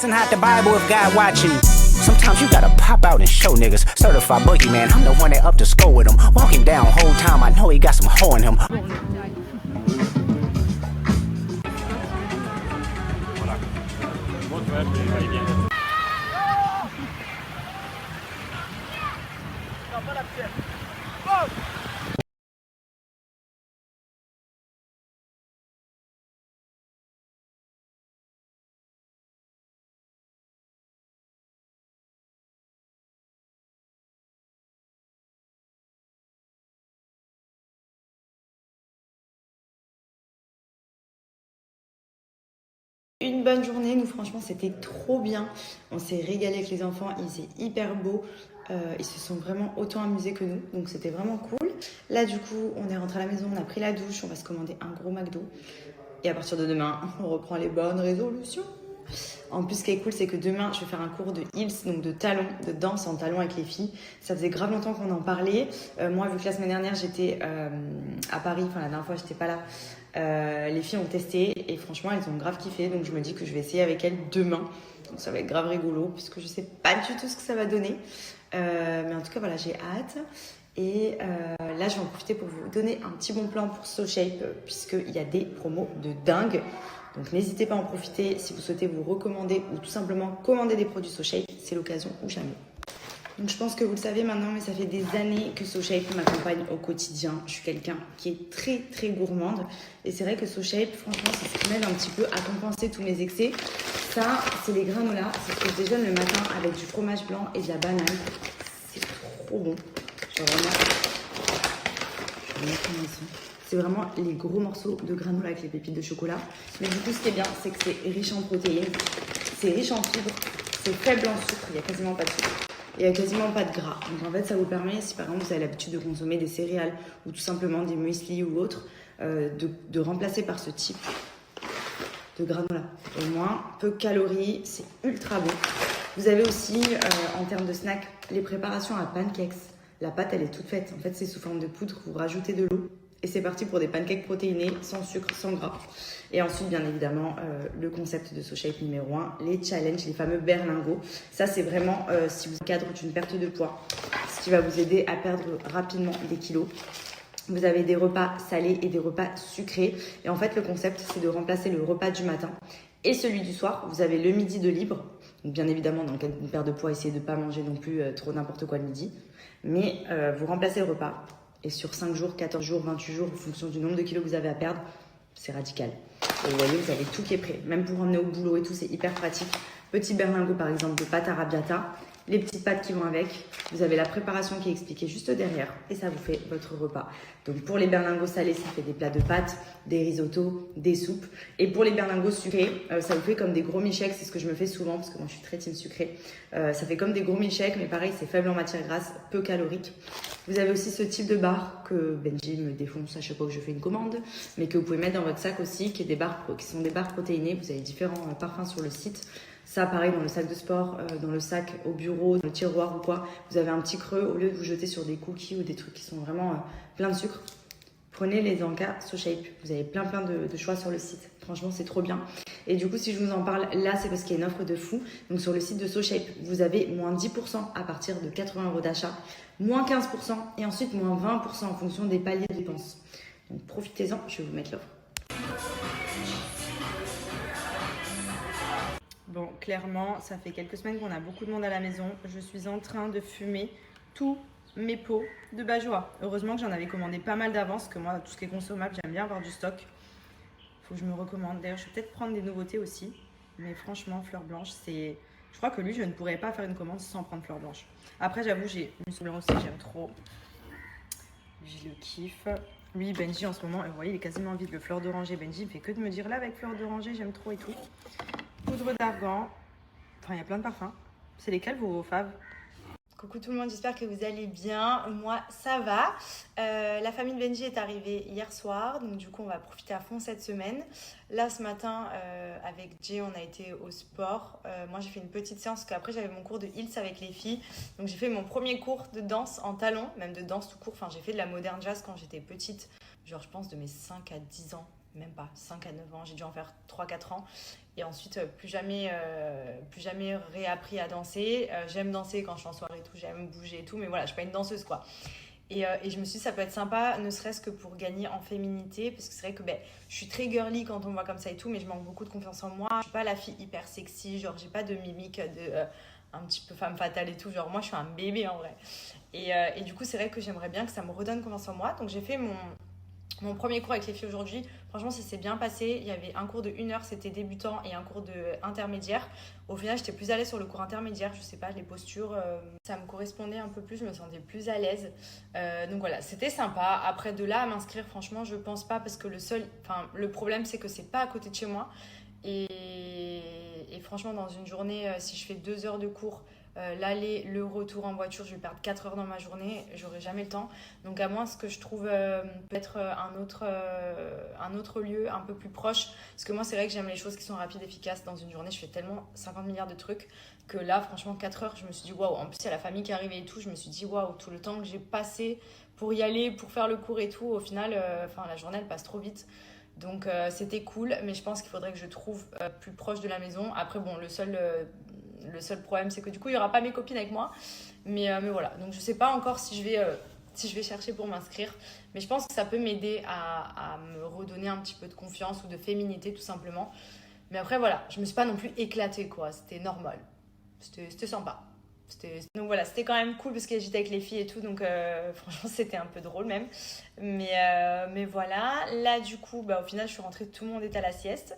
Passing out the Bible if God watching. Sometimes you gotta pop out and show niggas. Certified boogeyman, I'm the one that up to score with him. Walk him down whole time, I know he got some hoe in him. Une bonne journée, nous franchement c'était trop bien, on s'est régalé avec les enfants, il faisait hyper beau, ils se sont vraiment autant amusés que nous, donc c'était vraiment cool. Là du coup on est rentré à la maison, on a pris la douche, on va se commander un gros McDo et à partir de demain on reprend les bonnes résolutions. En plus, ce qui est cool, c'est que demain, je vais faire un cours de heels, donc de talons, de danse en talons avec les filles. Ça faisait grave longtemps qu'on en parlait. Moi, vu que la semaine dernière, j'étais à Paris, enfin la dernière fois, j'étais pas là. Les filles ont testé et franchement, elles ont grave kiffé. Donc, je me dis que je vais essayer avec elles demain. Donc, ça va être grave rigolo puisque je sais pas du tout ce que ça va donner. Mais en tout cas, voilà, j'ai hâte. Et là, je vais en profiter pour vous donner un petit bon plan pour SoShape puisqu'il y a des promos de dingue. Donc n'hésitez pas à en profiter si vous souhaitez vous recommander ou tout simplement commander des produits SoShape, c'est l'occasion ou jamais. Donc je pense que vous le savez maintenant, mais ça fait des années que SoShape m'accompagne au quotidien. Je suis quelqu'un qui est très très gourmande et c'est vrai que SoShape, franchement, c'est ce qui m'aide un petit peu à compenser tous mes excès. Ça, c'est les granolas, c'est ce que je déjeune le matin avec du fromage blanc et de la banane. C'est trop bon. Je vais mettre ici. C'est vraiment les gros morceaux de granola avec les pépites de chocolat. Mais du coup, ce qui est bien, c'est que c'est riche en protéines, c'est riche en fibres, c'est faible en sucre, il n'y a quasiment pas de sucre. Et il n'y a quasiment pas de gras. Donc en fait, ça vous permet, si par exemple vous avez l'habitude de consommer des céréales ou tout simplement des muesli ou autres, de remplacer par ce type de granola. Au moins, peu de calories, c'est ultra bon. Vous avez aussi, en termes de snack, les préparations à pancakes. La pâte, elle est toute faite. En fait, c'est sous forme de poudre. Vous rajoutez de l'eau. Et c'est parti pour des pancakes protéinés, sans sucre, sans gras. Et ensuite, bien évidemment, le concept de SoShape numéro 1, les challenges, les fameux berlingots. Ça, c'est vraiment si vous cadre d'une perte de poids, ce qui va vous aider à perdre rapidement des kilos. Vous avez des repas salés et des repas sucrés. Et en fait, le concept, c'est de remplacer le repas du matin et celui du soir. Vous avez le midi de libre. Donc, bien évidemment, dans le cas d'une perte de poids, essayez de ne pas manger non plus trop n'importe quoi le midi. Mais vous remplacez le repas. Et sur 5 jours, 14 jours, 28 jours, en fonction du nombre de kilos que vous avez à perdre, c'est radical. Et vous voyez, vous avez tout qui est prêt. Même pour emmener au boulot et tout, c'est hyper pratique. Petit berlingot, par exemple, de pâte arrabbiata. Les petites pâtes qui vont avec. Vous avez la préparation qui est expliquée juste derrière. Et ça vous fait votre repas. Donc pour les berlingots salés, ça fait des plats de pâtes, des risottos, des soupes. Et pour les berlingots sucrés, ça vous fait comme des gros milkshakes. C'est ce que je me fais souvent parce que moi je suis très team sucré. Ça fait comme des gros milkshakes, mais pareil, c'est faible en matière grasse, peu calorique. Vous avez aussi ce type de barre que Benji me défonce à chaque fois que je fais une commande, mais que vous pouvez mettre dans votre sac aussi, qui sont des barres protéinées. Vous avez différents parfums sur le site. Ça, pareil, dans le sac de sport, dans le sac au bureau, dans le tiroir ou quoi, vous avez un petit creux. Au lieu de vous jeter sur des cookies ou des trucs qui sont vraiment plein de sucre, prenez les Anka SoShape. Vous avez plein de choix sur le site. Franchement, c'est trop bien. Et du coup, si je vous en parle là, c'est parce qu'il y a une offre de fou. Donc sur le site de SoShape, vous avez moins 10% à partir de 80 € d'achat, moins 15% et ensuite moins 20% en fonction des paliers de dépenses. Donc profitez-en, je vais vous mettre l'offre. Bon, clairement, ça fait quelques semaines qu'on a beaucoup de monde à la maison. Je suis en train de fumer tous mes pots de Bajoa. Heureusement que j'en avais commandé pas mal d'avance, parce que moi, tout ce qui est consommable, j'aime bien avoir du stock. Faut que je me recommande. D'ailleurs, je vais peut-être prendre des nouveautés aussi. Mais franchement, fleur blanche, c'est... Je crois que lui, je ne pourrais pas faire une commande sans prendre fleur blanche. Après, j'avoue, j'ai Musso blanc aussi, j'aime trop. Je le kiffe. Lui, Benji, en ce moment, vous voyez, il est quasiment vide. Le fleur d'oranger, Benji, il fait que de me dire là, avec fleur d'oranger, j'aime trop et tout. Poudre d'argan. Enfin, il y a plein de parfums. C'est lesquels vos faves? Coucou tout le monde, j'espère que vous allez bien. Moi, ça va. La famille de Benji est arrivée hier soir, donc du coup, on va profiter à fond cette semaine. Là, ce matin, avec Jay, on a été au sport. Moi, j'ai fait une petite séance, parce qu'après, j'avais mon cours de heels avec les filles. Donc, j'ai fait mon premier cours de danse en talons, même de danse tout court. Enfin, j'ai fait de la modern jazz quand j'étais petite, genre, je pense, de mes 5 à 10 ans. même pas 5 à 9 ans, j'ai dû en faire 3-4 ans. Et ensuite, plus jamais réappris à danser. J'aime danser quand je suis en soirée et tout, j'aime bouger et tout, mais voilà, je suis pas une danseuse quoi. Et je me suis dit, ça peut être sympa, ne serait-ce que pour gagner en féminité, parce que c'est vrai que je suis très girly quand on me voit comme ça et tout, mais je manque beaucoup de confiance en moi. Je suis pas la fille hyper sexy, genre j'ai pas de mimique un petit peu femme fatale et tout, genre moi je suis un bébé en vrai. Et du coup, c'est vrai que j'aimerais bien que ça me redonne confiance en moi. Donc j'ai fait mon premier cours avec les filles aujourd'hui. Franchement, ça s'est bien passé. Il y avait un cours de 1 heure, c'était débutant, et un cours de intermédiaire. Au final, j'étais plus à l'aise sur le cours intermédiaire. Je sais pas, les postures, ça me correspondait un peu plus. Je me sentais plus à l'aise. Donc voilà, c'était sympa. Après, de là à m'inscrire, franchement, je pense pas, parce que le problème, c'est que c'est pas à côté de chez moi. Et franchement, dans une journée, si je fais 2 heures de cours, l'aller, le retour en voiture, je vais perdre 4 heures dans ma journée, j'aurai jamais le temps. Donc à moins que je trouve peut-être un autre lieu un peu plus proche, parce que moi c'est vrai que j'aime les choses qui sont rapides, efficaces. Dans une journée, je fais tellement 50 milliards de trucs que là, franchement, 4 heures, je me suis dit waouh. En plus, il y a la famille qui est arrivée et tout, je me suis dit waouh, tout le temps que j'ai passé pour y aller, pour faire le cours et tout, au final, la journée elle passe trop vite. Donc c'était cool, mais je pense qu'il faudrait que je trouve plus proche de la maison. Après, bon, le seul problème, c'est que du coup, il n'y aura pas mes copines avec moi. Mais voilà, donc je sais pas encore si je vais chercher pour m'inscrire. Mais je pense que ça peut m'aider à me redonner un petit peu de confiance ou de féminité, tout simplement. Mais après, voilà, je me suis pas non plus éclatée, quoi. C'était normal. C'était sympa. Donc voilà, c'était quand même cool parce que j'étais avec les filles et tout. Donc franchement, c'était un peu drôle même. Mais voilà, là du coup, au final, je suis rentrée, tout le monde est à la sieste.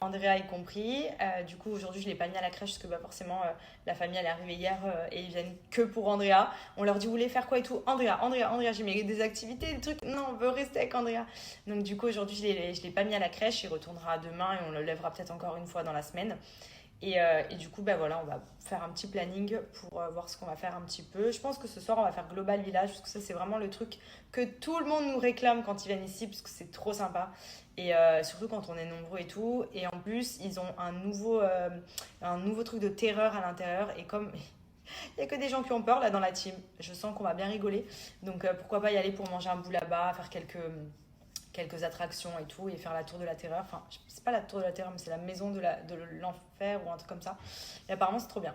Andrea y compris. Du coup, aujourd'hui, je ne l'ai pas mis à la crèche parce que forcément, la famille elle est arrivée hier et ils viennent que pour Andrea. On leur dit, vous voulez faire quoi et tout? Andrea. J'ai mis des activités, des trucs. Non, on veut rester avec Andrea. Donc, du coup, aujourd'hui, je l'ai pas mis à la crèche. Il retournera demain et on le lèvera peut-être encore une fois dans la semaine. Et du coup, voilà, on va faire un petit planning pour voir ce qu'on va faire un petit peu. Je pense que ce soir, on va faire Global Village, parce que ça, c'est vraiment le truc que tout le monde nous réclame quand ils viennent ici, parce que c'est trop sympa. Et surtout quand on est nombreux et tout. Et en plus, ils ont un nouveau truc de terreur à l'intérieur. Et comme il n'y a que des gens qui ont peur là dans la team, je sens qu'on va bien rigoler. Donc pourquoi pas y aller pour manger un bout là-bas, faire quelques attractions et tout, et faire la tour de la terreur. Enfin, c'est pas la tour de la terreur, mais c'est la maison de l'enfer ou un truc comme ça. Et apparemment, c'est trop bien.